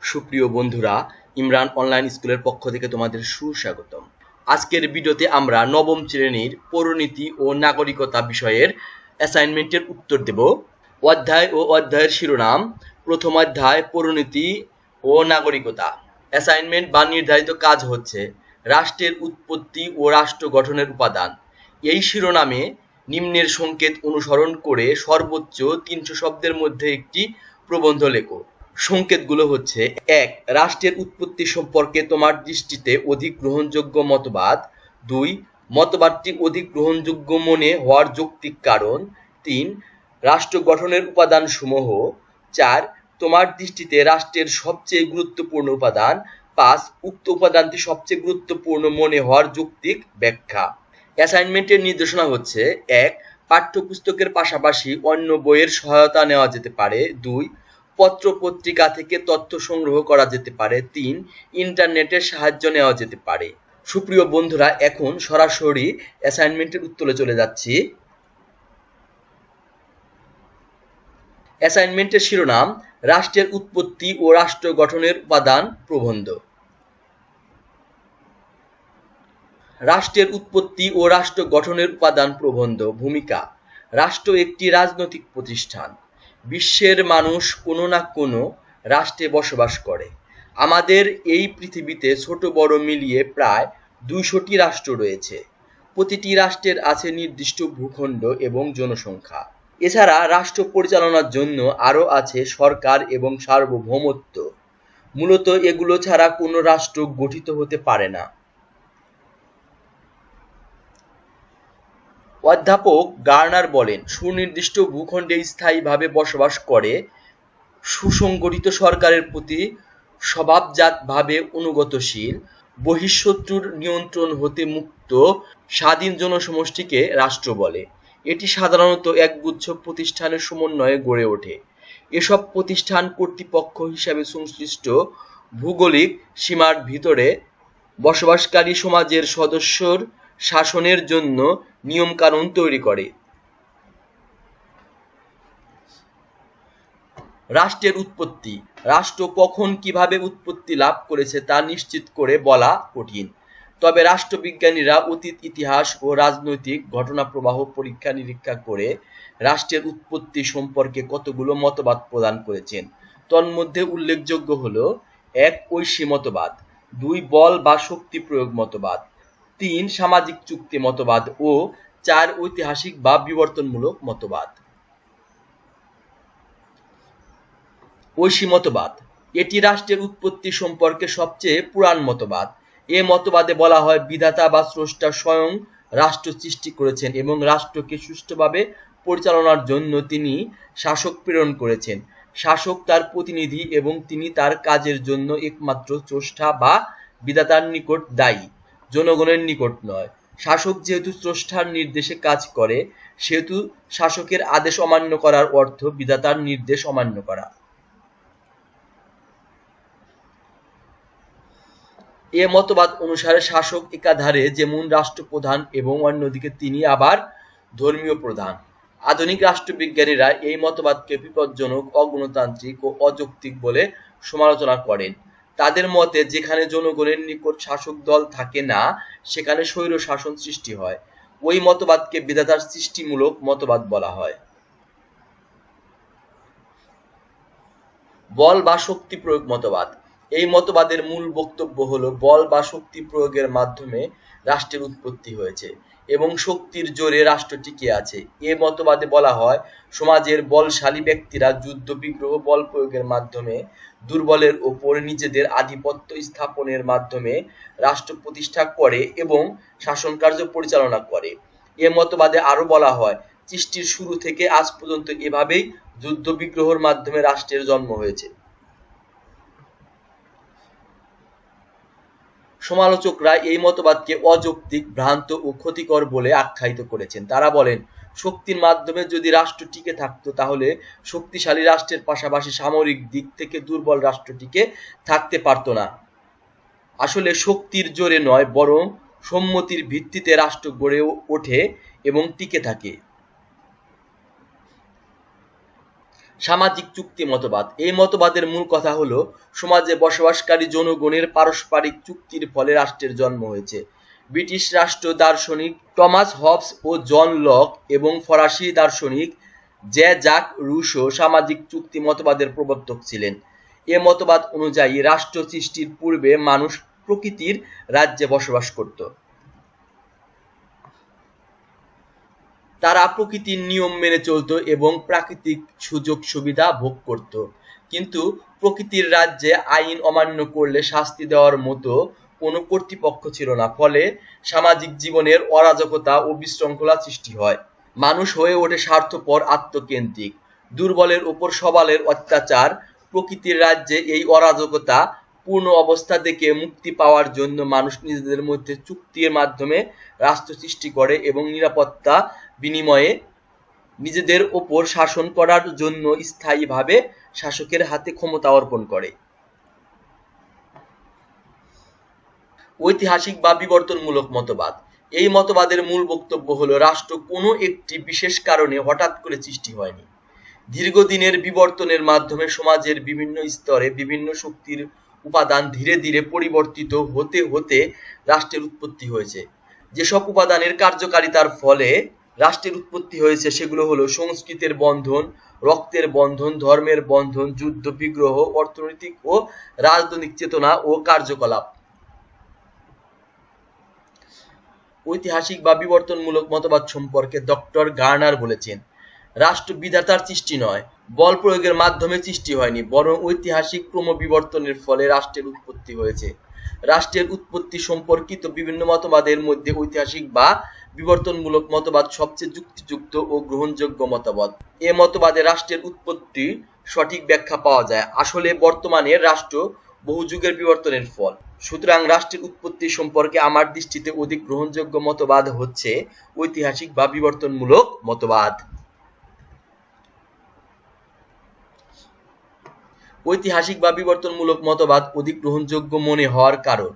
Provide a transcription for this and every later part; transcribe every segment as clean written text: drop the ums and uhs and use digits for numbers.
সুপ্রিয় বন্ধুরা, ইমরান অনলাইন স্কুলের পক্ষ থেকে তোমাদের সুস্বাগতম। আজকের ভিডিওতে আমরা নবম শ্রেণীর পৌরনীতি ও নাগরিকতা বিষয়ের অ্যাসাইনমেন্টের উত্তর দেব। অধ্যায় ও অধ্যায়ের শিরোনাম: প্রথম অধ্যায় পৌরনীতি ও নাগরিকতা। অ্যাসাইনমেন্ট বা নির্ধারিত কাজ হচ্ছে রাষ্ট্রের উৎপত্তি ও রাষ্ট্র গঠনের উপাদান। এই শিরোনামে নিম্নের সংকেত অনুসরণ করে সর্বোচ্চ 300 শব্দের মধ্যে একটি প্রবন্ধ লেখো। সংকেতগুলো হচ্ছে: 1. রাষ্ট্রের উৎপত্তি সম্পর্কে তোমার দৃষ্টিতে অধিক গ্রহণযোগ্য মতবাদ। 2. মতবাদটি অধিক গ্রহণযোগ্য মনে হওয়ার যৌক্তিক কারণ। 3. রাষ্ট্র গঠনের উপাদানসমূহ। 4. তোমার দৃষ্টিতে রাষ্ট্রের সবচেয়ে গুরুত্বপূর্ণ উপাদান। 5. উক্ত উপাদানটি সবচেয়ে গুরুত্বপূর্ণ মনে হওয়ার যৌক্তিক ব্যাখ্যা। অ্যাসাইনমেন্টের নির্দেশনা হচ্ছে: 1. পাঠ্যপুস্তকের পাশাপাশি অন্য বইয়ের সহায়তা নেওয়া যেতে পারে। 2. পত্র-পত্রিকা থেকে তথ্য সংগ্রহ করা যেতে পারে। 3. ইন্টারনেটের সাহায্য নেওয়া যেতে পারে। সুপ্রিয় বন্ধুরা, এখন সরাসরি অ্যাসাইনমেন্টের উত্তরে চলে যাচ্ছি। অ্যাসাইনমেন্টের শিরোনাম: রাষ্ট্রের উৎপত্তি ও রাষ্ট্র গঠনের উপাদান প্রবন্ধ। রাষ্ট্রের উৎপত্তি ও রাষ্ট্র গঠনের উপাদান প্রবন্ধ। ভূমিকা: রাষ্ট্র একটি রাজনৈতিক প্রতিষ্ঠান। বিশ্বের মানুষ কোনো না কোনো রাষ্ট্রে বসবাস করে। আমাদের এই পৃথিবীতে ছোট বড় মিলিয়ে প্রায় 200টি রাষ্ট্র রয়েছে। প্রতিটি রাষ্ট্রের আছে নির্দিষ্ট ভূখণ্ড এবং জনসংখ্যা। এছাড়া রাষ্ট্র পরিচালনার জন্য আরও আছে সরকার এবং সার্বভৌমত্ব। মূলত এগুলো ছাড়া কোনো রাষ্ট্র গঠিত হতে পারে না। অধ্যাপক গার্নার বলেন, সুনির্দিষ্ট ভূখণ্ডে স্থায়ীভাবে বসবাস করে সুসংগঠিত সরকারের প্রতি স্বভাবজাতভাবে অনুগতশীল, বহিঃশত্রুর নিয়ন্ত্রণ হতে মুক্ত স্বাধীন জনসমষ্টিকে রাষ্ট্র বলে। এটি সাধারণত একগুচ্ছ প্রতিষ্ঠানের সমন্বয়ে গড়ে ওঠে। এসব প্রতিষ্ঠান কর্তৃপক্ষ হিসাবে সংশ্লিষ্ট ভৌগোলিক সীমার ভিতরে বসবাসকারী সমাজের সদস্যর শাসনের জন্য নিয়মকানুন তৈরি করে। রাষ্ট্রের উৎপত্তি: রাষ্ট্র কখন কিভাবে উৎপত্তি লাভ করেছে তা নিশ্চিত করে বলা কঠিন। তবে রাষ্ট্রবিজ্ঞানীরা অতীত ইতিহাস ও রাজনৈতিক ঘটনাপ্রবাহ পরীক্ষা নিরীক্ষা করে রাষ্ট্রের উৎপত্তি সম্পর্কে কতগুলো মতবাদ প্রদান করেছেন। তন্মধ্যে উল্লেখযোগ্য হল: 1. ঐশী মতবাদ। 2. বল বা শক্তি প্রয়োগ মতবাদ। 3. সামাজিক চুক্তি মতবাদ ও 4. ঐতিহাসিক বা বিবর্তনমূলক মতবাদ। ঐশী মতবাদ: এটি রাষ্ট্রের উৎপত্তি সম্পর্কে সবচেয়ে পুরান মতবাদ। এ মতবাদে বলা হয়, বিধাতা বা স্রষ্টা স্বয়ং রাষ্ট্র সৃষ্টি করেছেন এবং রাষ্ট্রকে সুষ্ঠুভাবে পরিচালনার জন্য তিনি শাসক প্রেরণ করেছেন। শাসক তার প্রতিনিধি এবং তিনি তার কাজের জন্য একমাত্র স্রষ্টা বা বিধাতার নিকট দায়ী, জনগণের নিকট নয়। শাসক যেহেতু স্রষ্টার নির্দেশে কাজ করে, সেহেতু শাসকের আদেশ অমান্য করার অর্থ বিধাতার নির্দেশ অমান্য করা। এ মতবাদ অনুসারে শাসক একাধারে যেমন রাষ্ট্রপ্রধান এবং অন্যদিকে তিনি আবার ধর্মীয় প্রধান। আধুনিক রাষ্ট্রবিজ্ঞানীরা এই মতবাদকে বিপজ্জনক, অগণতান্ত্রিক ও অযৌক্তিক বলে সমালোচনা করেন। তাদের মতে, যেখানে জনগণের নিকট শাসক দল থাকে না, সেখানে স্বৈর শাসন সৃষ্টি হয়। ওই মতবাদকে বিধাতার সৃষ্টিমূলক মতবাদ বলা হয়। বল বা শক্তি প্রয়োগ মতবাদ: এই মতবাদের মূল বক্তব্য হলো, বল বা শক্তি প্রয়োগের মাধ্যমে রাষ্ট্রের উৎপত্তি হয়েছে এবং শক্তির জোরে রাষ্ট্র টিকে আছে। এ মতবাদে বলা হয়, সমাজের বলশালী ব্যক্তিরা যুদ্ধ বিগ্রহ বল প্রয়োগের মাধ্যমে দুর্বলের ওপর নিজেদের আধিপত্য স্থাপনের মাধ্যমে রাষ্ট্র প্রতিষ্ঠা করে এবং শাসনকার্য পরিচালনা করে। এ মতবাদে আরো বলা হয়, সৃষ্টির শুরু থেকে আজ পর্যন্ত এভাবেই যুদ্ধ বিগ্রহের মাধ্যমে রাষ্ট্রের জন্ম হয়েছে। সমালোচকরা এই মতবাদকে অযৌক্তিক, ভ্রান্ত ও ক্ষতিকর বলে আখ্যায়িত করেছেন। তারা বলেন, শক্তির মাধ্যমে যদি রাষ্ট্র টিকে থাকতো, তাহলে শক্তিশালী রাষ্ট্রের পাশাপাশি সামরিক দিক থেকে দুর্বল রাষ্ট্র টিকে থাকতে পারত না। আসলে শক্তির জোরে নয়, বরং সম্মতির ভিত্তিতে রাষ্ট্র গড়ে ওঠে এবং টিকে থাকে। সামাজিক চুক্তি মতবাদ। এই মতবাদের মূল কথা হলো সমাজে বসবাসকারী জনগণের পারস্পরিক চুক্তির ফলে রাষ্ট্রের জন্ম হয়েছে। ব্রিটিশ রাষ্ট্র দার্শনিক টমাস হবস ও জন লক এবং ফরাসি দার্শনিক জ্যাক রুশো সামাজিক চুক্তি মতবাদের প্রবর্তক ছিলেন। এ মতবাদ অনুযায়ী রাষ্ট্র সৃষ্টির পূর্বে মানুষ প্রকৃতির রাজ্যে বসবাস করত। তারা প্রকৃতির নিয়ম মেনে চলত এবং প্রাকৃতিক সুযোগ সুবিধা ভোগ করত। কিন্তু প্রকৃতির রাজ্যে আইন অমান্য করলে শাস্তি দেওয়ার মতো কোনো কর্তৃপক্ষ ছিল না, ফলে সামাজিক জীবনের অরাজকতা ও বিশৃঙ্খলা সৃষ্টি হয়। মানুষ হয়ে ওঠে স্বার্থপর, আত্মকেন্দ্রিক। দুর্বলের উপর সবলের অত্যাচার। প্রকৃতির রাজ্যে এই অরাজকতা পূর্ণ অবস্থা থেকে মুক্তি পাওয়ার জন্য মানুষ নিজেদের মধ্যে চুক্তির মাধ্যমে রাষ্ট্র সৃষ্টি করে এবং নিরাপত্তা বিনিময়ে নিজেদের ওপর শাসন করার জন্য স্থায়ীভাবে শাসকের হাতে ক্ষমতা অর্পণ করে। ঐতিহাসিক বা বিবর্তনমূলক মতবাদ। এই মতবাদের মূল বক্তব্য হলো রাষ্ট্র কোনো একটি বিশেষ কারণে হঠাৎ করে সৃষ্টি হয়নি। দীর্ঘদিনের বিবর্তনের মাধ্যমে সমাজের বিভিন্ন স্তরে বিভিন্ন শক্তির উপাদান ধীরে ধীরে পরিবর্তিত হতে হতে রাষ্ট্রের উৎপত্তি হয়েছে। যেসব উপাদানের কার্যকারিতার ফলে রাষ্ট্রের উৎপত্তি হয়েছে সেগুলো হলো সংস্কৃতির বন্ধন, রক্তের বন্ধন, ধর্মের বন্ধন, যুদ্ধ বিগ্রহ, অর্থনৈতিক ও রাজনৈতিক চেতনা ও কার্যকলাপ। ঐতিহাসিক বা বিবর্তনমূলক মতবাদ সম্পর্কে ডক্টর গার্নার বলেছেন, রাষ্ট্র বিধাতার সৃষ্টি নয়, বল প্রয়োগের মাধ্যমে সৃষ্টি হয়নি, বরং ঐতিহাসিক ক্রমবিবর্তনের ফলে রাষ্ট্রের উৎপত্তি হয়েছে। রাষ্ট্রের উৎপত্তি সম্পর্কিত বিভিন্ন মতবাদের মধ্যে ঐতিহাসিক বা বিবর্তনমূলক মতবাদ সবচেয়ে যুক্তিযুক্ত ও গ্রহণযোগ্য মতবাদ। এ মতবাদে রাষ্ট্রের উৎপত্তি সঠিক ব্যাখ্যা পাওয়া যায়। আসলে বর্তমানের রাষ্ট্র বহু যুগের বিবর্তনের ফল। সুতরাং রাষ্ট্রের উৎপত্তি সম্পর্কে আমার দৃষ্টিতে অধিক গ্রহণযোগ্য মতবাদ হচ্ছে ঐতিহাসিক বা বিবর্তনমূলক মতবাদ। ঐতিহাসিক বা বিবর্তনমূলক মতবাদ অধিক গ্রহণযোগ্য মনে হওয়ার কারণ,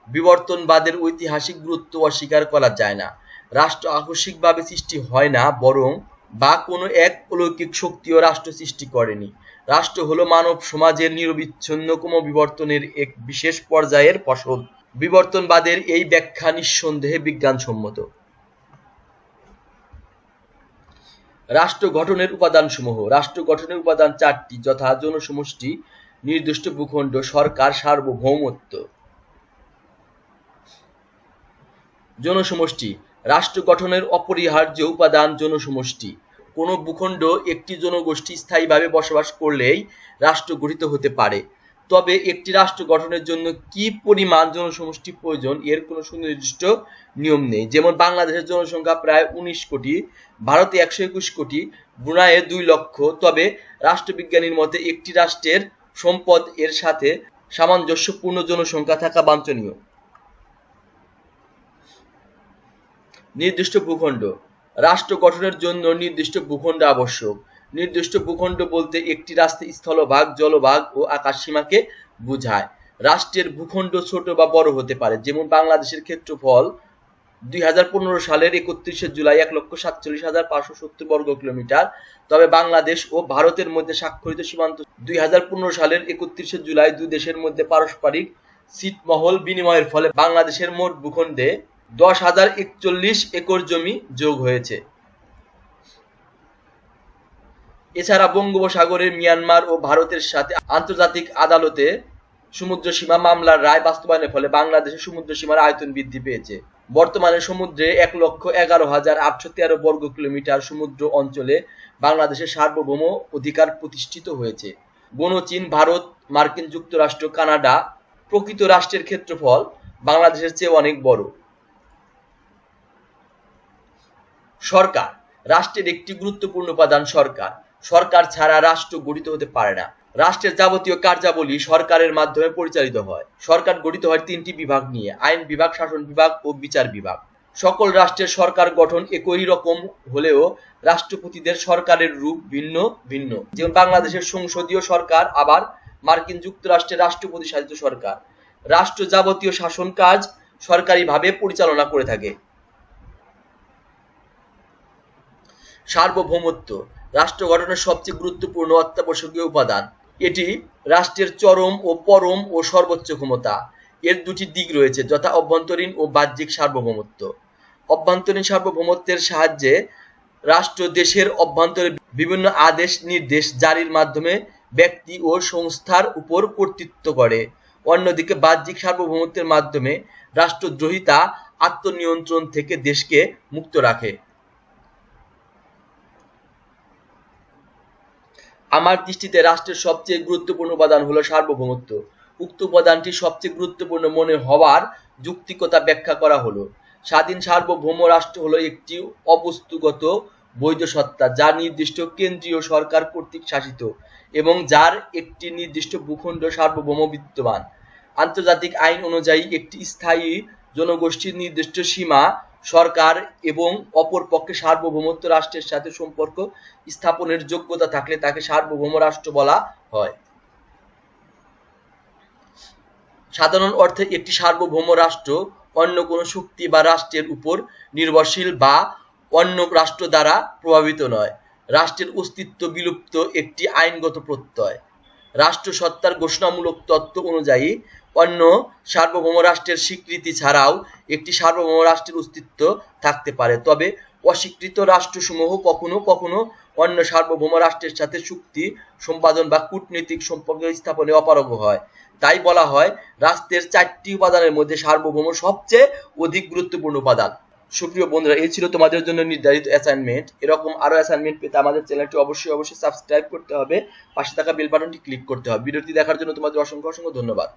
বিবর্তনবাদের ঐতিহাসিক গুরুত্ব অস্বীকার করা যায় না। রাষ্ট্র আকস্মিকভাবে সৃষ্টি হয় না, বরং বা কোনো এক অলৌকিক শক্তিও রাষ্ট্র সৃষ্টি করেনি। রাষ্ট্র হলো মানব সমাজের নিরবিচ্ছিন্ন ক্রমবিবর্তনের এক বিশেষ পর্যায়ের ফসল। বিবর্তনবাদের এই ব্যাখ্যা নিঃসন্দেহে বিজ্ঞানসম্মত। রাষ্ট্র গঠনের উপাদানসমূহ। রাষ্ট্র গঠনের উপাদান চারটি, যথা জনসমষ্টি, নির্দিষ্ট ভূখণ্ড, সরকার, সার্বভৌমত্ব। জনসমষ্টি। রাষ্ট্র গঠনের অপরিহার্য উপাদান জনসমষ্টি। কোনো ভূখণ্ড একটি জনগোষ্ঠী স্থায়ীভাবে বসবাস করলেই রাষ্ট্র গঠিত হতে পারে। তবে একটি রাষ্ট্র গঠনের জন্য কি পরিমাণ জনসমষ্টি প্রয়োজন এর কোনো সুনির্দিষ্ট নিয়ম নেই। যেমন বাংলাদেশের জনসংখ্যা প্রায় 19 কোটি, ভারতে 121 কোটি, ব্রুনাইয়ে 2 লক্ষ। তবে রাষ্ট্রবিজ্ঞানীর মতে একটি রাষ্ট্রের সম্পদ এর সাথে সামঞ্জস্যপূর্ণ জনসংখ্যা থাকা বাঞ্ছনীয়। নির্দিষ্ট ভূখণ্ড। রাষ্ট্র গঠনের জন্য নির্দিষ্ট ভূখণ্ড আবশ্যক। নির্দিষ্ট ভূখণ্ড বলতে একটি রাষ্ট্রের স্থলভাগ, জলভাগ ও আকাশসীমাকে বোঝায়। রাষ্ট্রের ভূখণ্ড ছোট বা বড় হতে পারে। যেমন বাংলাদেশের ক্ষেত্রফল 2015 সালের 31 জুলাই 1,47,570 বর্গ কিলোমিটার। তবে বাংলাদেশ ও ভারতের মধ্যে স্বাক্ষরিত সীমান্ত 2015 সালের 31 জুলাই দুই দেশের মধ্যে পারস্পরিক ছিটমহল বিনিময়ের ফলে বাংলাদেশের মোট ভূখণ্ডে 10,041 একর জমি যোগ হয়েছে। এছাড়া বঙ্গোপসাগরের মিয়ানমার ও ভারতের সাথে আন্তর্জাতিক আদালতে সমুদ্র সীমা মামলার রায় বাস্তবায়নের ফলে বাংলাদেশের সমুদ্র সীমার আয়তন বৃদ্ধি পেয়েছে। বর্তমানে সমুদ্রে 1,11,813 বর্গ কিলোমিটার সমুদ্র অঞ্চলে বাংলাদেশের সার্বভৌম অধিকার প্রতিষ্ঠিত হয়েছে। গণচীন, ভারত, মার্কিন যুক্তরাষ্ট্র, কানাডা প্রকৃত রাষ্ট্রের ক্ষেত্রফল বাংলাদেশের চেয়ে অনেক বড়। সরকার। রাষ্ট্রের একটি গুরুত্বপূর্ণ উপাদান সরকার। সরকার ছাড়া রাষ্ট্র গঠিত হতে পারে না। রাষ্ট্রের যাবতীয় কার্যাবলী সরকারের মাধ্যমে পরিচালিত হয়। সরকার গঠিত হয় 3টি বিভাগ নিয়ে: আইন বিভাগ, শাসন বিভাগ ও বিচার বিভাগ। সকল রাষ্ট্রের সরকার গঠন একই রকম হলেও রাষ্ট্রপতিদের সরকারের রূপ ভিন্ন ভিন্ন। যেমন বাংলাদেশের সংসদীয় সরকার, আবার মার্কিন যুক্তরাষ্ট্রের রাষ্ট্রপতি শাসিত সরকার। রাষ্ট্র যাবতীয় শাসন কাজ সরকারিভাবে পরিচালনা করে থাকে। সার্বভৌমত্ব রাষ্ট্র গঠনের সবচেয়ে গুরুত্বপূর্ণ অত্যাবশ্যকীয় উপাদান। এটি রাষ্ট্রের চরম ও পরম ও সর্বোচ্চ ক্ষমতা। এর দুটি দিক রয়েছে, যথা অভ্যন্তরীণ ও বাহ্যিক সার্বভৌমত্ব। অভ্যন্তরীণ সার্বভৌমত্বের সাহায্যে রাষ্ট্র দেশের অভ্যন্তরে বিভিন্ন আদেশ নির্দেশ জারির মাধ্যমে ব্যক্তি ও সংস্থার উপর কর্তৃত্ব করে। অন্যদিকে বাহ্যিক সার্বভৌমত্বের মাধ্যমে রাষ্ট্রদ্রোহিতা আত্মনিয়ন্ত্রণ থেকে দেশকে মুক্ত রাখে। আমার দৃষ্টিতে রাষ্ট্রের সবচেয়ে গুরুত্বপূর্ণ উপাদান হলো সার্বভৌমত্ব। উক্ত উপাদানটি সবচেয়ে গুরুত্বপূর্ণ মনে হওয়ার যৌক্তিকতা ব্যাখ্যা করা হলো। স্বাধীন সার্বভৌম রাষ্ট্র হলো একটি অবস্তুগত বৈধ সত্তা, যা নির্দিষ্ট কেন্দ্রীয় সরকার কর্তৃক শাসিত এবং যার একটি নির্দিষ্ট ভূখণ্ড সার্বভৌম বিদ্যমান। আন্তর্জাতিক আইন অনুযায়ী একটি স্থায়ী জনগোষ্ঠীর নির্দিষ্ট সীমা সরকার এবং অপরপক্ষে সার্বভৌমত্ব রাষ্ট্রের সাথে সম্পর্ক স্থাপনের যোগ্যতা থাকলে তাকে সার্বভৌম রাষ্ট্র বলা হয়। সাধারণ অর্থে একটি সার্বভৌম রাষ্ট্র অন্য কোনো শক্তি বা রাষ্ট্রের উপর নির্ভরশীল বা অন্য রাষ্ট্র দ্বারা প্রভাবিত নয়। রাষ্ট্রের অস্তিত্ব বিলুপ্ত একটি আইনগত প্রত্যয়। রাষ্ট্রসত্তার ঘোষণামূলক তত্ত্ব অনুযায়ী অন্য সার্বভৌম রাষ্ট্রের স্বীকৃতি ছাড়াও একটি সার্বভৌম রাষ্ট্রের অস্তিত্ব থাকতে পারে, তবে অস্বীকৃত রাষ্ট্রসমূহ কখনো কখনো অন্য সার্বভৌম রাষ্ট্রের সাথে চুক্তি সম্পাদন বা কূটনৈতিক সম্পর্ক স্থাপনে অপারগ হয়। তাই বলা হয় রাষ্ট্রের 4টি উপাদানের মধ্যে সার্বভৌম সবচেয়ে অধিক গুরুত্বপূর্ণ উপাদান। সুপ্রিয় বন্ধুরা, এই ছিল তোমাদের জন্য নির্ধারিত অ্যাসাইনমেন্ট। এরকম আরো অ্যাসাইনমেন্ট পেতে আমাদের চ্যানেলটি অবশ্যই সাবস্ক্রাইব করতে হবে, পাশে থাকা বেল বাটনটি ক্লিক করতে হবে। ভিডিওটি দেখার জন্য তোমাদের অসংখ্য ধন্যবাদ।